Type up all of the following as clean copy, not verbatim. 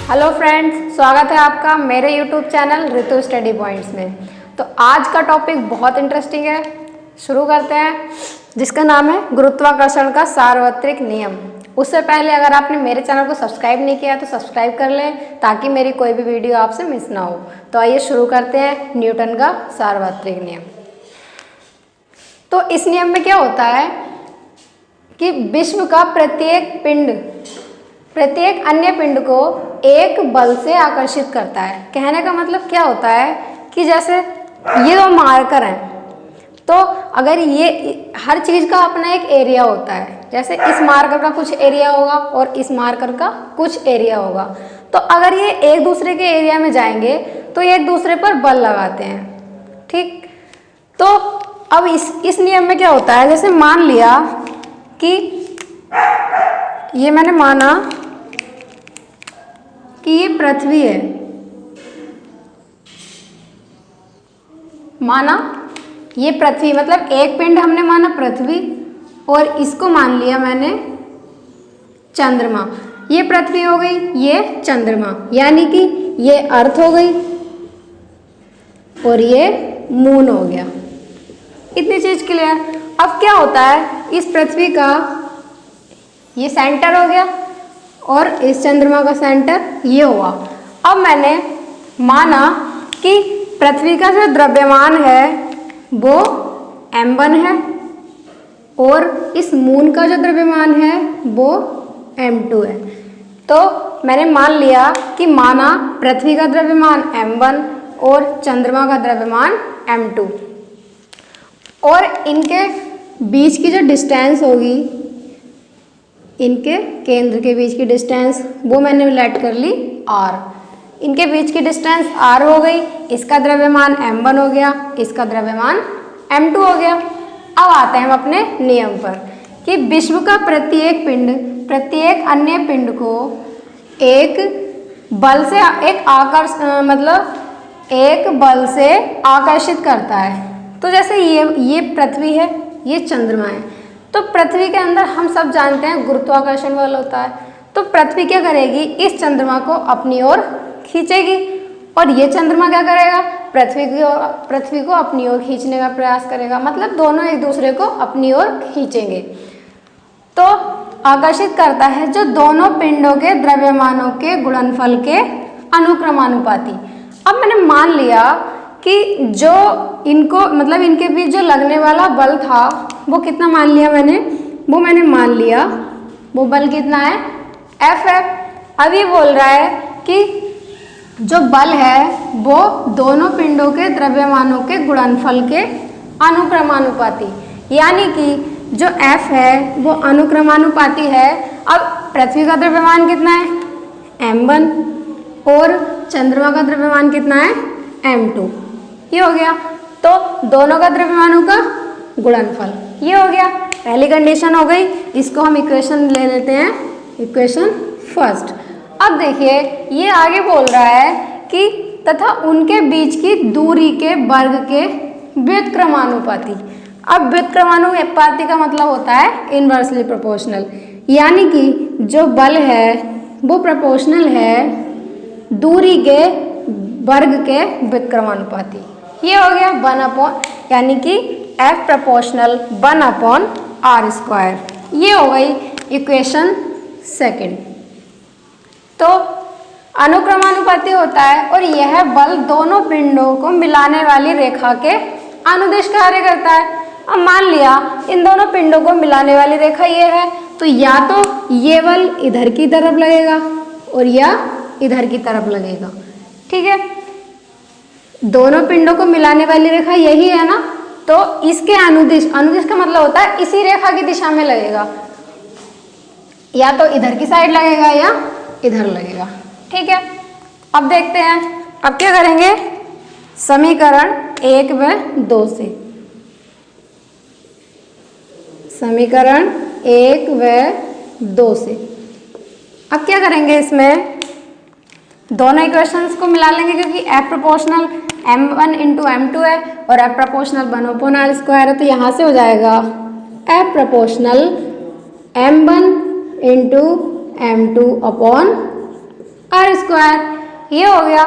Hello friends, स्वागत है आपका मेरे यूट्यूब चैनल ऋतु स्टडी पॉइंट्स में। तो आज का टॉपिक बहुत इंटरेस्टिंग है, शुरू करते हैं, जिसका नाम है गुरुत्वाकर्षण का सार्वत्रिक नियम। उससे पहले अगर आपने मेरे चैनल को सब्सक्राइब नहीं किया तो सब्सक्राइब कर लें ताकि मेरी कोई भी वीडियो आपसे मिस ना हो। तो आइए शुरू करते हैं न्यूटन का सार्वत्रिक नियम। तो इस नियम में क्या होता है कि विश्व का प्रत्येक पिंड प्रत्येक अन्य पिंड को एक बल से आकर्षित करता है। कहने का मतलब क्या होता है कि जैसे ये दो मार्कर हैं, तो अगर ये हर चीज़ का अपना एक एरिया होता है, जैसे इस मार्कर का कुछ एरिया होगा और इस मार्कर का कुछ एरिया होगा, तो अगर ये एक दूसरे के एरिया में जाएंगे तो ये एक दूसरे पर बल लगाते हैं। ठीक, तो अब इस नियम में क्या होता है, जैसे मान लिया कि ये मैंने माना कि ये पृथ्वी है, माना ये पृथ्वी, मतलब एक पिंड हमने माना पृथ्वी और इसको मान लिया मैंने चंद्रमा। ये पृथ्वी हो गई, ये चंद्रमा, यानी कि ये अर्थ हो गई और ये मून हो गया। इतनी चीज क्लियर। अब क्या होता है, इस पृथ्वी का ये सेंटर हो गया और इस चंद्रमा का सेंटर ये हुआ। अब मैंने माना कि पृथ्वी का जो द्रव्यमान है वो m1 है और इस मून का जो द्रव्यमान है वो m2 है। तो मैंने मान लिया कि माना पृथ्वी का द्रव्यमान m1 और चंद्रमा का द्रव्यमान m2 और इनके बीच की जो डिस्टेंस होगी, इनके केंद्र के बीच की डिस्टेंस, वो मैंने लेट कर ली r। इनके बीच की डिस्टेंस r हो गई, इसका द्रव्यमान m1 हो गया, इसका द्रव्यमान m2 हो गया। अब आते हैं हम अपने नियम पर कि विश्व का प्रत्येक पिंड प्रत्येक अन्य पिंड को एक बल से एक बल से आकर्षित करता है। तो जैसे ये पृथ्वी है, ये चंद्रमा है, तो पृथ्वी के अंदर हम सब जानते हैं गुरुत्वाकर्षण बल होता है। तो पृथ्वी क्या करेगी, इस चंद्रमा को अपनी ओर खींचेगी और ये चंद्रमा क्या करेगा, पृथ्वी को अपनी ओर खींचने का प्रयास करेगा, मतलब दोनों एक दूसरे को अपनी ओर खींचेंगे। तो आकर्षित करता है जो दोनों पिंडों के द्रव्यमानों के गुणनफल के अनुक्रमानुपाती। अब मैंने मान लिया कि जो इनको मतलब इनके बीच जो लगने वाला बल था वो कितना मान लिया मैंने मान लिया वो बल कितना है, F है। अब ये बोल रहा है कि जो बल है वो दोनों पिंडों के द्रव्यमानों के गुणनफल के अनुक्रमानुपाती, यानी कि जो F है वो अनुक्रमानुपाती है। अब पृथ्वी का द्रव्यमान कितना है, m1 और चंद्रमा का द्रव्यमान कितना है, m2। ये हो गया, तो दोनों का द्रव्यमानों का गुणनफल ये हो गया। पहली कंडीशन हो गई, इसको हम इक्वेशन ले लेते हैं, इक्वेशन फर्स्ट। अब देखिए ये आगे बोल रहा है कि तथा उनके बीच की दूरी के वर्ग के व्युत्क्रमानुपाती। अब व्युत्क्रमानुपाती का मतलब होता है इनवर्सली प्रोपोर्शनल, यानी कि जो बल है वो प्रोपोर्शनल है दूरी के वर्ग के व्युत्क्रमानुपाती। ये हो गया 1 यानी कि F प्रोपोर्शनल 1/r²। ये हो गई इक्वेशन सेकंड। तो अनुक्रमानुपाती होता है और यह बल दोनों पिंडों को मिलाने वाली रेखा के अनुदिश कार्य करता है। अब मान लिया इन दोनों पिंडों को मिलाने वाली रेखा ये है, तो या तो ये बल इधर की तरफ लगेगा और या इधर की तरफ लगेगा। ठीक है, दोनों पिंडों को मिलाने वाली रेखा यही है ना, तो इसके अनुदिश का मतलब होता है इसी रेखा की दिशा में लगेगा, या तो इधर की साइड लगेगा या इधर लगेगा। ठीक है, अब देखते हैं अब क्या करेंगे, समीकरण 1 व 2 से। समीकरण 1 व 2 से अब क्या करेंगे, इसमें दोनों इक्वेशंस को मिला लेंगे क्योंकि F प्रोपोर्शनल m1 × m2 है और F प्रोपोर्शनल 1/r² है। तो यहाँ से हो जाएगा F proportional m1 × m2 are square. ये हो गया।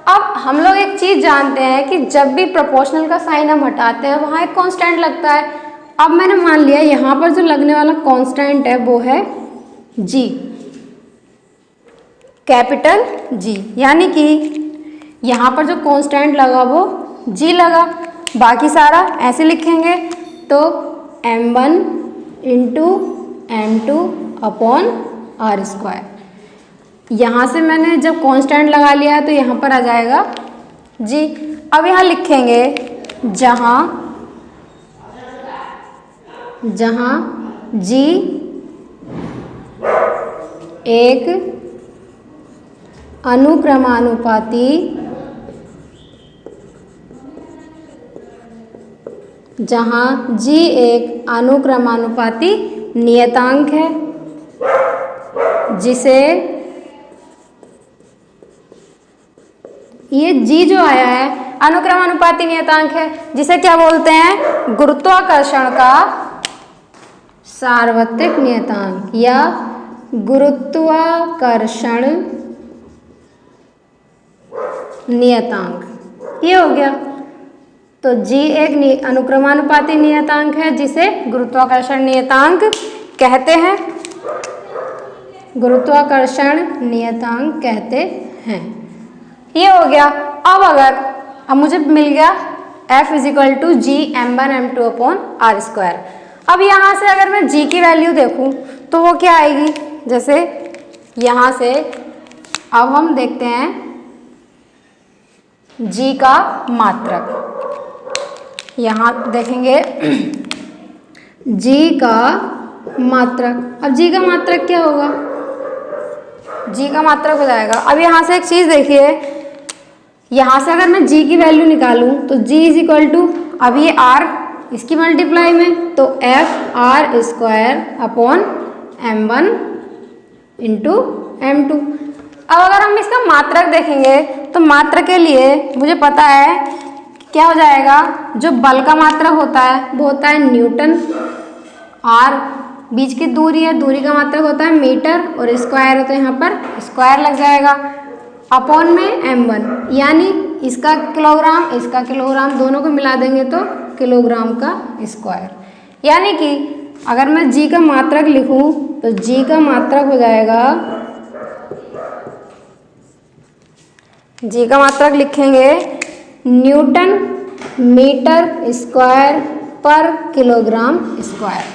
अब हम लोग एक चीज़ जानते हैं कि जब भी प्रोपोर्शनल का साइन हम हटाते हैं वहाँ एक कांस्टेंट लगता है। अब मैंने मान लिया यहाँ पर जो लगने वाला कांस्टेंट है वो है जी, कैपिटल जी, यानी कि यहाँ पर जो कांस्टेंट लगा वो जी लगा। बाकी सारा ऐसे लिखेंगे तो m1 into m2 upon R square. यहाँ से मैंने जब कांस्टेंट लगा लिया है तो यहाँ पर आ जाएगा जी। अब यहाँ लिखेंगे जहाँ जी एक अनुक्रमानुपाती नियतांक है जिसे ये जी जो आया है अनुक्रमानुपाती नियतांक है जिसे क्या बोलते हैं, गुरुत्वाकर्षण का सार्वत्रिक नियतांक या गुरुत्वाकर्षण नियतांक। ये हो गया। तो जी एक अनुक्रमानुपाती नियतांक है जिसे गुरुत्वाकर्षण नियतांक कहते हैं, गुरुत्वाकर्षण नियतांक कहते हैं। ये हो गया। अब मुझे मिल गया F is equal to G m1 m2 upon R square. अब यहाँ से अगर मैं g की वैल्यू देखूँ तो वो क्या आएगी, जैसे यहाँ से अब हम देखते हैं g का मात्रक। यहाँ देखेंगे g का मात्रक। अब g का मात्रक क्या होगा, g का मात्रक हो जाएगा। अब यहाँ से एक चीज़ देखिए, यहाँ से अगर मैं g की वैल्यू निकालूं तो g इज इक्वल टू, अब ये r इसकी मल्टीप्लाई में तो f r square upon m1 into m2। अब अगर हम इसका मात्रक देखेंगे तो मात्रक के लिए मुझे पता है क्या हो जाएगा, जो बल का मात्रक होता है वो होता है न्यूटन, r बीच की दूरी है, दूरी का मात्रक होता है मीटर और स्क्वायर है तो यहाँ पर स्क्वायर लग जाएगा अपॉन में m1, यानी इसका किलोग्राम दोनों को मिला देंगे तो किलोग्राम का स्क्वायर। यानी कि अगर मैं g का मात्रक लिखूं तो g का मात्रक हो जाएगा, g का मात्रक लिखेंगे न्यूटन मीटर स्क्वायर पर किलोग्राम स्क्वायर।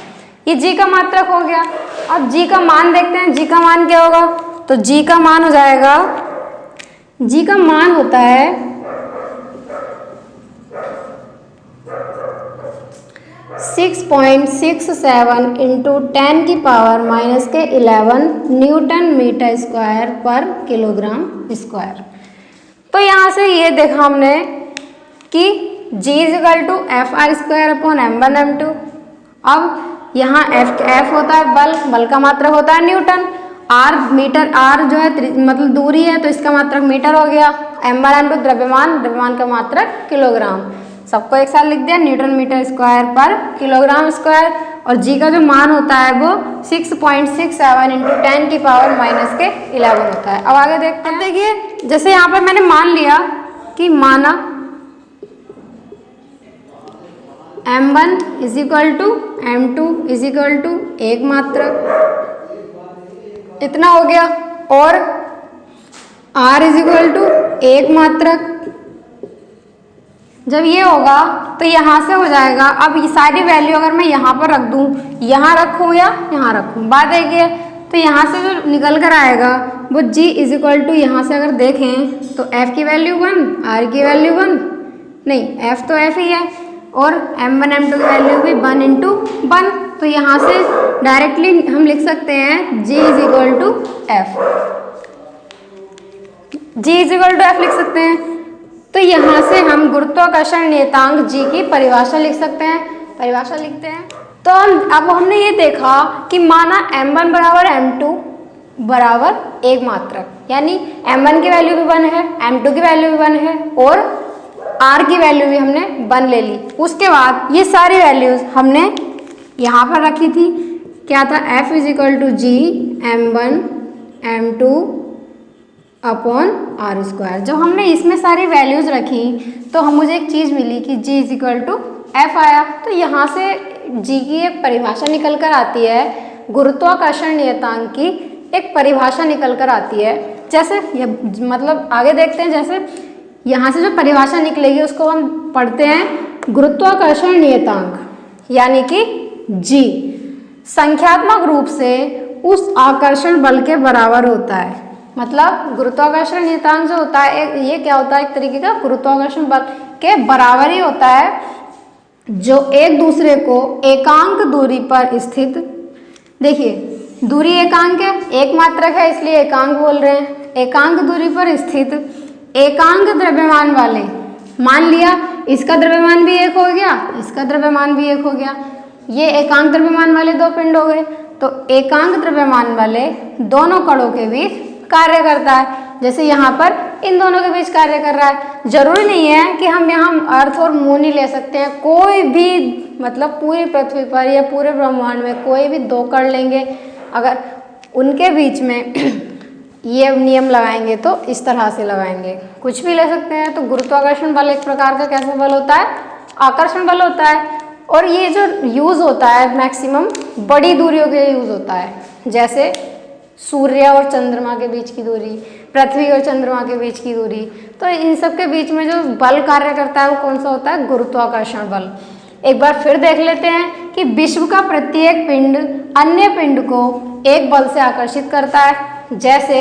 ये g का मात्रक हो गया। अब g का मान देखते हैं, g का मान क्या होगा, तो g का मान हो जाएगा, g का मान होता है 6.67 इंटू 10 की पावर -11 न्यूटन मीटर स्क्वायर पर किलोग्राम स्क्वायर। तो यहाँ से ये देखा हमने कि g is equal to F R square upon m1 m2। अब यहाँ f होता है बल का मात्रक होता है न्यूटन, r मीटर, r जो है मतलब दूरी है तो इसका मात्रक मीटर हो गया, m1 m2 द्रव्यमान का मात्रक किलोग्राम। सबको एक साथ लिख दिया, न्यूटन मीटर स्क्वायर पर किलोग्राम स्क्वायर। और g का जो मान होता है वो 6.67 इंटू 10 की पावर -11 होता है। अब आगे देखते हैं। देखिए जैसे यहाँ पर मैंने मान लिया कि माना m1 is equal to m2 is equal to एक मात्रक, इतना हो गया, और r इज इक्वल टू एक मात्रक। जब ये होगा तो यहाँ से हो जाएगा। अब ये सारी वैल्यू अगर मैं यहाँ पर रख दूँ, यहाँ रखूँ या यहाँ रखूँ, बात देखिए, तो यहाँ से जो निकल कर आएगा वो g इज इक्वल टू, यहाँ से अगर देखें तो f की वैल्यू 1, r की वैल्यू 1, नहीं f तो f ही है, और m1 m2 की वैल्यू भी 1 इंटू 1। तो यहाँ से डायरेक्टली हम लिख सकते हैं g is equal to f, g is equal to f लिख सकते हैं। तो यहाँ से हम गुरुत्वाकर्षण नियतांक g की परिभाषा लिख सकते हैं। परिभाषा लिखते हैं तो अब हमने ये देखा कि माना m1 बराबर m2 बराबर एक मात्रक, यानी m1 की वैल्यू भी 1 है, m2 की वैल्यू भी 1 है और r की वैल्यू भी हमने 1 ले ली। उसके बाद ये सारी वैल्यूज हमने यहाँ पर रखी थी, क्या था, f is equal to G m1 m2 upon R square. जब हमने इसमें सारी वैल्यूज़ रखी तो हम मुझे एक चीज़ मिली कि g is equal to F आया। तो यहाँ से g की एक परिभाषा निकल कर आती है, गुरुत्वाकर्षण नियतांक की एक परिभाषा निकल कर आती है। जैसे मतलब आगे देखते हैं, जैसे यहाँ से जो परिभाषा निकलेगी उसको हम पढ़ते हैं। गुरुत्वाकर्षण नियतांक यानी कि g संख्यात्मक रूप से उस आकर्षण बल के बराबर होता है। मतलब गुरुत्वाकर्षण नियतांक जो होता है ये क्या होता है, एक तरीके का गुरुत्वाकर्षण बल के बराबर ही होता है, जो एक दूसरे को एकांक दूरी पर स्थित, देखिए दूरी एकांक है, एक मात्रक है इसलिए एकांक बोल रहे हैं, एकांक दूरी पर स्थित एकांक द्रव्यमान वाले, मान लिया इसका द्रव्यमान भी एक हो गया, इसका द्रव्यमान भी एक हो गया, ये एकांक द्रव्यमान वाले दो पिंड हो गए। तो एकांक द्रव्यमान वाले दोनों कणों के बीच कार्य करता है। जैसे यहाँ पर इन दोनों के बीच कार्य कर रहा है। जरूरी नहीं है कि हम यहाँ अर्थ और मून ही ले सकते हैं, कोई भी मतलब पूरी पृथ्वी पर या पूरे ब्रह्मांड में कोई भी दो कण लेंगे, अगर उनके बीच में ये नियम लगाएंगे तो इस तरह से लगाएंगे, कुछ भी ले सकते हैं। तो गुरुत्वाकर्षण बल एक प्रकार का कैसा बल होता है, आकर्षण बल होता है। और ये जो यूज़ होता है मैक्सिमम बड़ी दूरियों के लिए यूज़ होता है, जैसे सूर्य और चंद्रमा के बीच की दूरी, पृथ्वी और चंद्रमा के बीच की दूरी। तो इन सब के बीच में जो बल कार्य करता है वो कौन सा होता है, गुरुत्वाकर्षण बल। एक बार फिर देख लेते हैं कि विश्व का प्रत्येक पिंड अन्य पिंड को एक बल से आकर्षित करता है। जैसे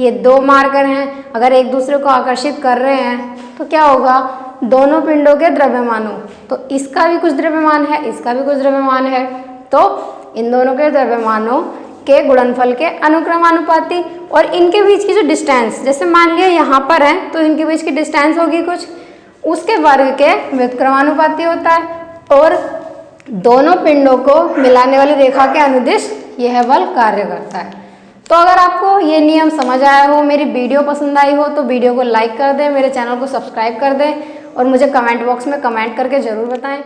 ये दो मार्कर हैं, अगर एक दूसरे को आकर्षित कर रहे हैं तो क्या होगा, दोनों पिंडों के द्रव्यमानों, तो इसका भी कुछ द्रव्यमान है, इसका भी कुछ द्रव्यमान है, तो इन दोनों के द्रव्यमानों के गुणनफल के अनुक्रमानुपाती। और इनके बीच की जो डिस्टेंस, जैसे मान लिया यहाँ पर है तो इनके बीच की डिस्टेंस होगी कुछ, उसके वर्ग के व्युत्क्रमानुपाती होता है। और दोनों पिंडों को मिलाने वाली रेखा के अनुदिश यह बल कार्य करता है। तो अगर आपको ये नियम समझ आया हो, मेरी वीडियो पसंद आई हो तो वीडियो को लाइक कर दें, मेरे चैनल को सब्सक्राइब कर दें और मुझे कमेंट बॉक्स में कमेंट करके ज़रूर बताएं।